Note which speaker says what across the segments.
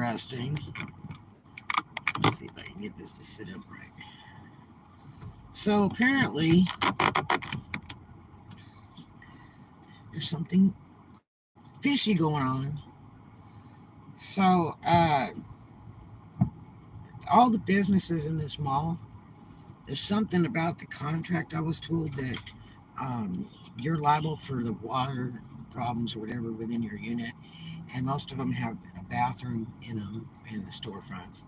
Speaker 1: interesting. Let's see if I can get this to sit up right. So apparently, there's something fishy going on. So, all the businesses in this mall, there's something about the contract I was told that you're liable for the water problems or whatever within your unit, and most of them have a bathroom in them in the storefronts.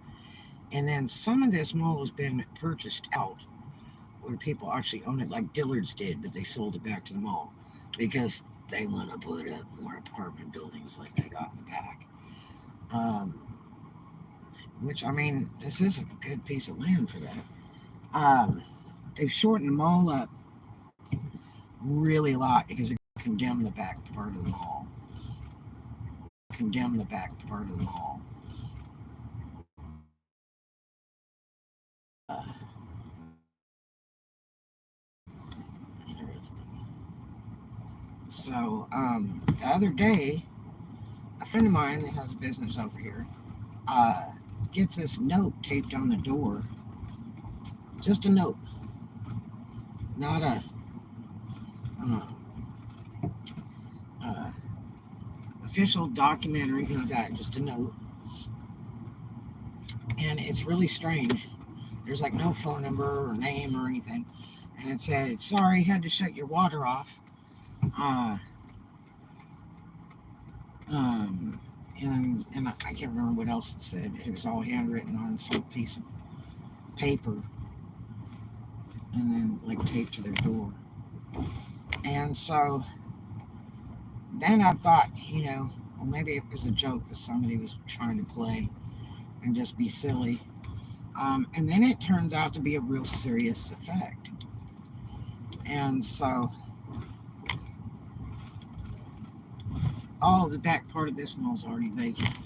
Speaker 1: And then some of this mall has been purchased out, where people actually own it, like Dillard's did, but they sold it back to the mall because they want to put up more apartment buildings like they got in the back. Um, which, I mean, this is a good piece of land for that. They've shortened the mall up really a lot because they're going to condemn the back part of the mall. Condemn the back part of the mall. Uh, Interesting. So, the other day, a friend of mine that has a business over here uh, gets this note taped on the door. Just a note, not a uh, uh, official document or anything like that. Just a note, and it's really strange. There's like no phone number or name or anything, and it said, "Sorry, had to shut your water off." Uh, and I can't remember what else it said. It was all handwritten on some piece of paper, and then like taped to their door. And so then I thought, well, maybe it was a joke that somebody was trying to play and just be silly. And then it turns out to be a real serious effect. And so all the back part of this mall is already vacant.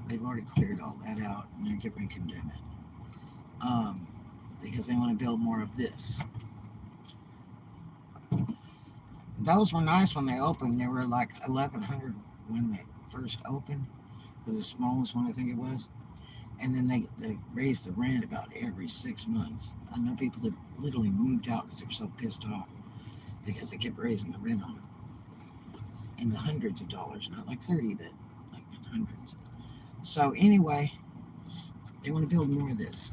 Speaker 1: They've already cleared all that out, and they're getting ready to condemn it. Because they want to build more of this. Those were nice when they opened. They were like 1,100 when they first opened. For the smallest one, I think it was. And then they raised the rent about every 6 months. I know people that literally moved out because they were so pissed off because they kept raising the rent on them in the hundreds of dollars, not like 30, but like in hundreds. So anyway, they want to build more of this.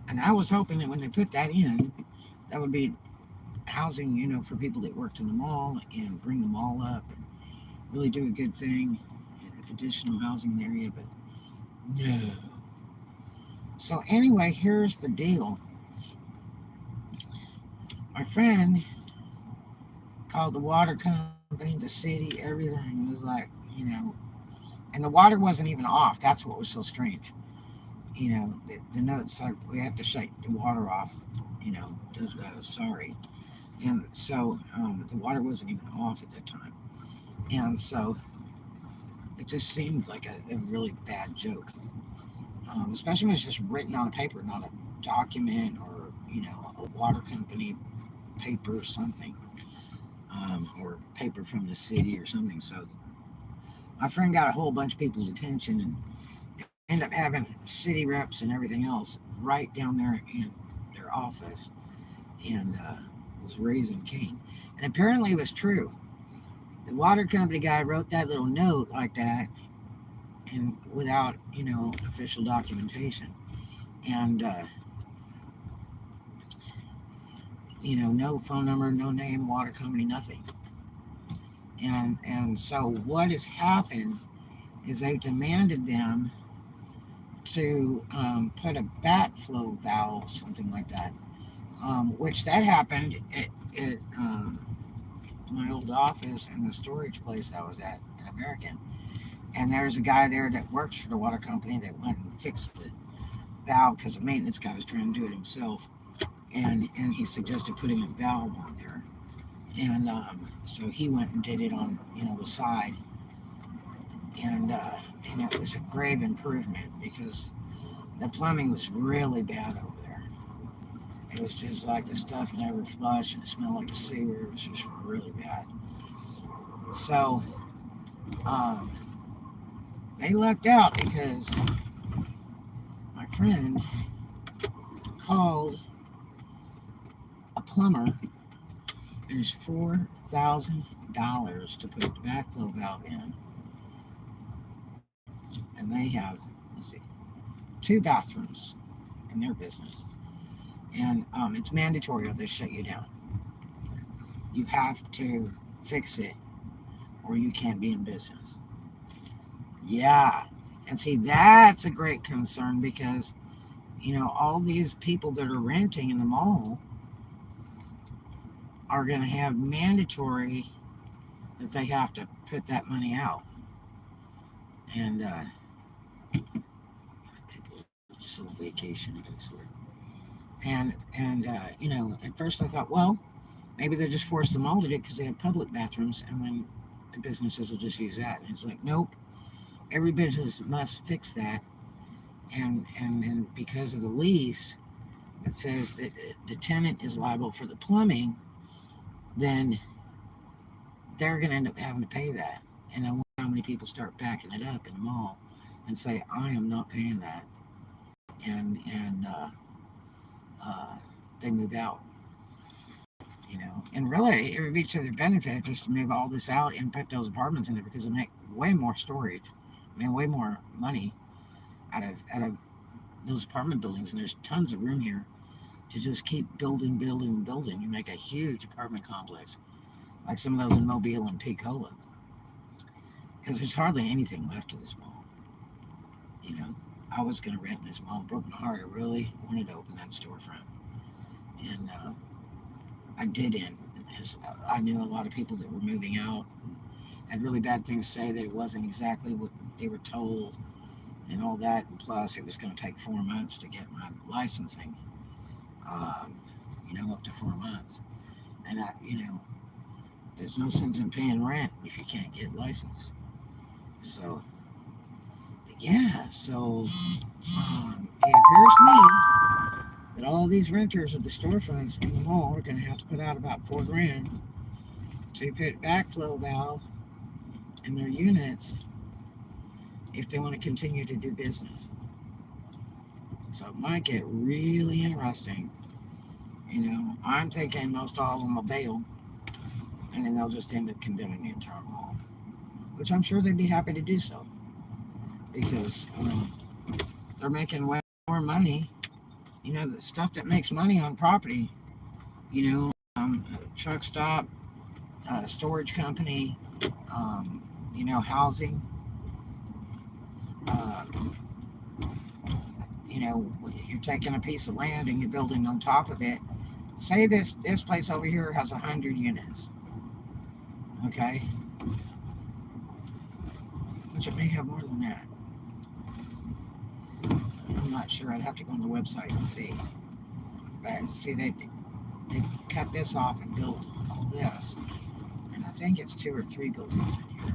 Speaker 1: And I was hoping that when they put that in, that would be housing, for people that worked in the mall and bring the mall up and really do a good thing and additional housing area, but no. So anyway, here's the deal. My friend called the water company, the city, everything. It was like, and the water wasn't even off. That's what was so strange. The note said we have to shut the water off. Sorry. And so the water wasn't even off at that time. And so it just seemed like a really bad joke. Especially when it's just written on a paper, not a document or, a water company paper or something. Or paper from the city or something. So my friend got a whole bunch of people's attention and ended up having city reps and everything else right down there in their office and was raising Cain. And apparently it was true. The water company guy wrote that little note like that and without, official documentation. And, no phone number, no name, water company, nothing. And so what has happened is they've demanded them to put a backflow valve, something like that, which that happened at my old office and the storage place I was at in American. And there's a guy there that works for the water company that went and fixed the valve because the maintenance guy was trying to do it himself. And he suggested putting a valve on there. And so he went and did it on, the side. And it was a grave improvement because the plumbing was really bad over there. It was just like the stuff never flushed and it smelled like a sewer. It was just really bad. So um, they lucked out because my friend called a plumber and it's $4,000 to put the backflow valve in. And they have, let's see, 2 bathrooms in their business. And it's mandatory or they shut you down. You have to fix it or you can't be in business. Yeah. And see, that's a great concern because, all these people that are renting in the mall are going to have mandatory that they have to put that money out. And people still vacationing this way. And at first I thought, well, maybe they just forced them all to do it because they have public bathrooms, and when the businesses will just use that. And it's like, nope, every business must fix that. And because of the lease, it says that the tenant is liable for the plumbing, then they're going to end up having to pay that. And I wonder how many people start backing it up in the mall and say, I am not paying that. And they move out. And really, it would be to their benefit just to move all this out and put those apartments in there because it make way more storage, way more money out of those apartment buildings. And there's tons of room here to just keep building and make a huge apartment complex, like some of those in Mobile and Pensacola. Because there's hardly anything left of this mall. I was going to rent this mall. It broke my heart. I really wanted to open that storefront. And I didn't. I knew a lot of people that were moving out and had really bad things to say that it wasn't exactly what they were told and all that. And plus, it was going to take 4 months to get my licensing. Up to 4 months. And there's no sense in paying rent if you can't get licensed. So, it appears to me that all these renters at the storefronts in the mall are going to have to put out about $4,000 to put backflow valve in their units if they want to continue to do business. So it might get really interesting. I'm thinking most all of them will bail, and then they'll just end up condemning the entire mall, which I'm sure they'd be happy to do so because they're making way more money. The stuff that makes money on property, truck stop, storage company, housing, you're taking a piece of land and you're building on top of it. Say this place over here has 100 units, okay? Which it may have more than that. I'm not sure. I'd have to go on the website and see. But see, they cut this off and built all this. And I think it's 2 or 3 buildings in here.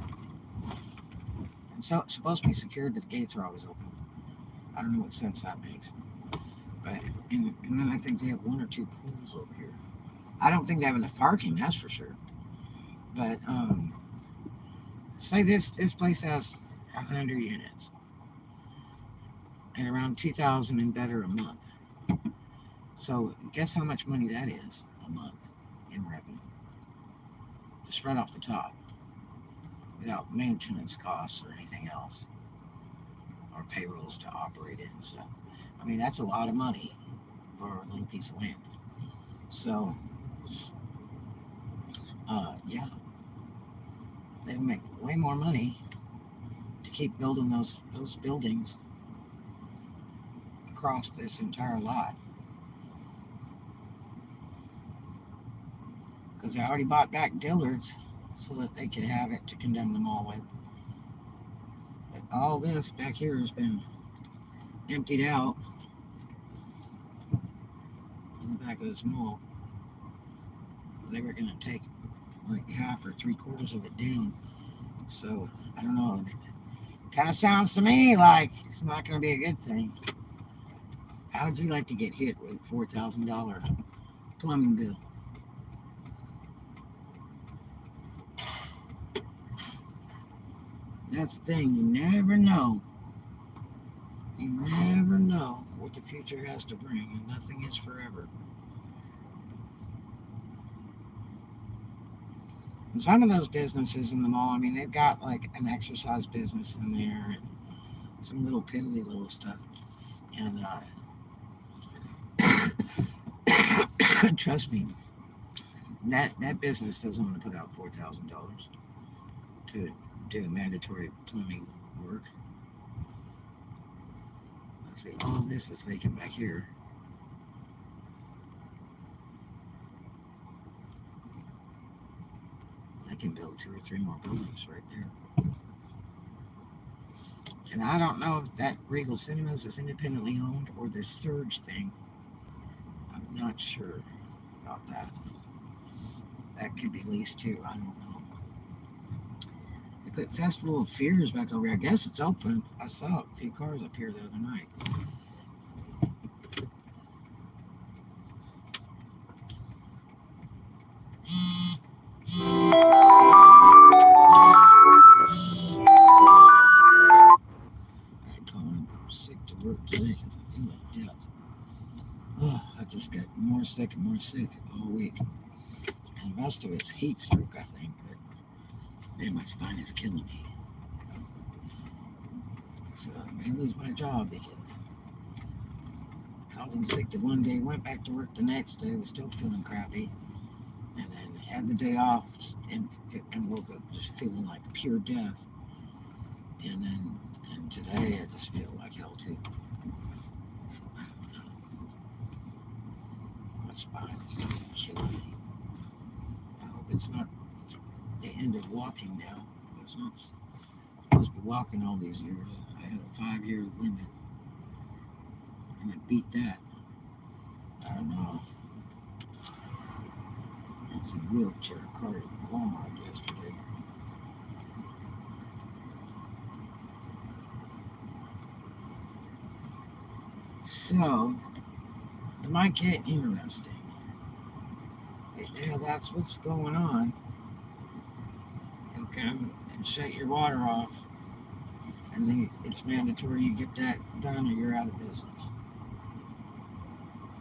Speaker 1: And so it's supposed to be secured, but the gates are always open. I don't know what sense that makes. But and then I think they have 1 or 2 pools over here. I don't think they have enough parking, that's for sure. But say this place has 100 units and around 2,000 and better a month. So guess how much money that is a month in revenue? Just right off the top, without maintenance costs or anything else, or payrolls to operate it and stuff. That's a lot of money for a little piece of land. So, they make way more money to keep building those buildings across this entire lot. Because they already bought back Dillard's so that they could have it to condemn them all with. But all this back here has been emptied out in the back of this mall. They were going to take like half or 3/4 of it down. So, I don't know. It kind of sounds to me like it's not going to be a good thing. How would you like to get hit with a $4,000 plumbing bill? That's the thing. You never know. You never know what the future has to bring, and nothing is forever. And some of those businesses in the mall, I mean, they've got like an exercise business in there and some little piddly little stuff. And trust me, that business doesn't want to put out $4,000 to do mandatory plumbing work. Let's see, all of this is vacant back here. I can build 2 or 3 more buildings right there. And I don't know if that Regal Cinemas is independently owned or this Surge thing. I'm not sure about that. That could be leased too. I don't know. They put Festival of Fears back over here. I guess it's open. I saw a few cars up here the other night. I'm sick to work today because I feel like death. Oh, I just got more sick and more sick all week. And most of it's heat stroke, I think. But man, my spine is killing me. So I may lose my job because I called in sick the one day, went back to work the next day, was still feeling crappy, and then had the day off and woke up just feeling like pure death. And today I just feel like hell too. So I don't know. My spine is just killing me. I hope it's not the end of walking now. I was not supposed to be walking all these years. I had a 5-year limit, and I beat that. I don't know. I was in a wheelchair cart at Walmart yesterday. So, it might get interesting. Yeah, that's what's going on. You come and shut your water off, and then it's mandatory you get that done or you're out of business.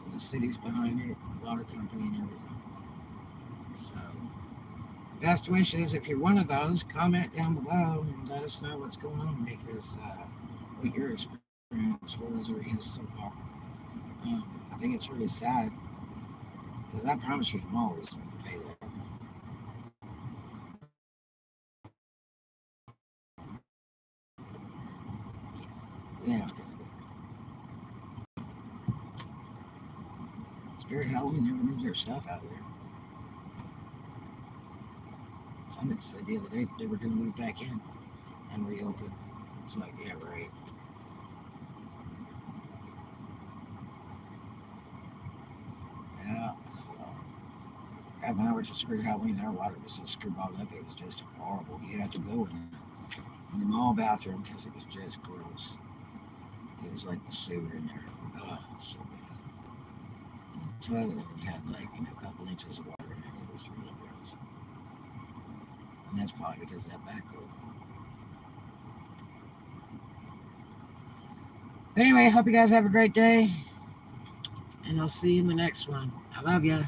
Speaker 1: And the city's behind it, the water company and everything. So, best wishes, if you're one of those, comment down below and let us know what's going on because what your experience was or is so far. I think it's really sad because I promise you, I'm always going to pay that. Yeah. Spirit Halloween never moved their stuff out of there. Somebody said the other day they were going to move back in and reopen. It's like, yeah, right. Yeah, so when I worked at Spirit Halloween, our water was so screwballed up, it was just horrible. You had to go in the mall bathroom because it was just gross. It was like the sewer in there. Oh, so bad. And the toilet only had like, a couple inches of water in it. It was really gross. And that's probably because of that backhoe. Anyway, hope you guys have a great day. And I'll see you in the next one. I love ya.